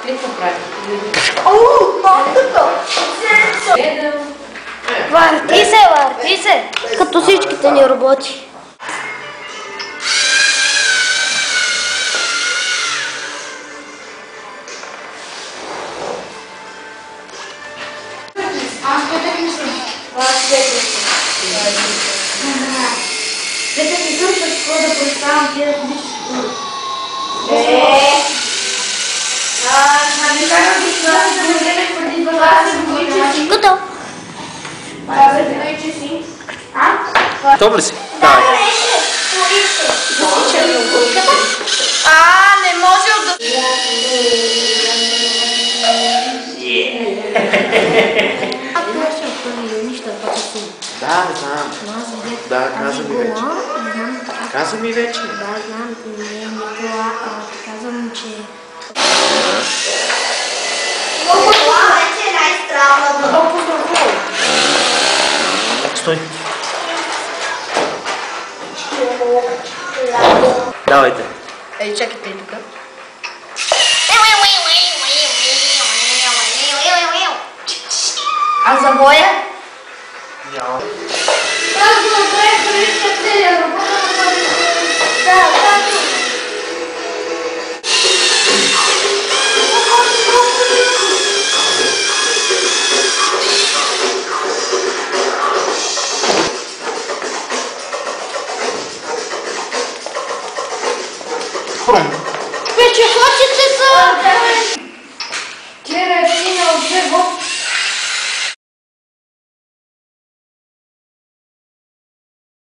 Какво прави? Върти се, като всичките ни роботи. Аз къде мисля? След като изключваш какво да представям, ти да ходиш Като? Готов ли си? Давай. Не може да... Да, знам. Да, каза ми вече. Каза ми вече. Да, знам, Никола, казвам, че... Това вече е най-странно. Стой. Давайте. Ей, чакайте и тук. А за моя? Няма. Вече хочете са...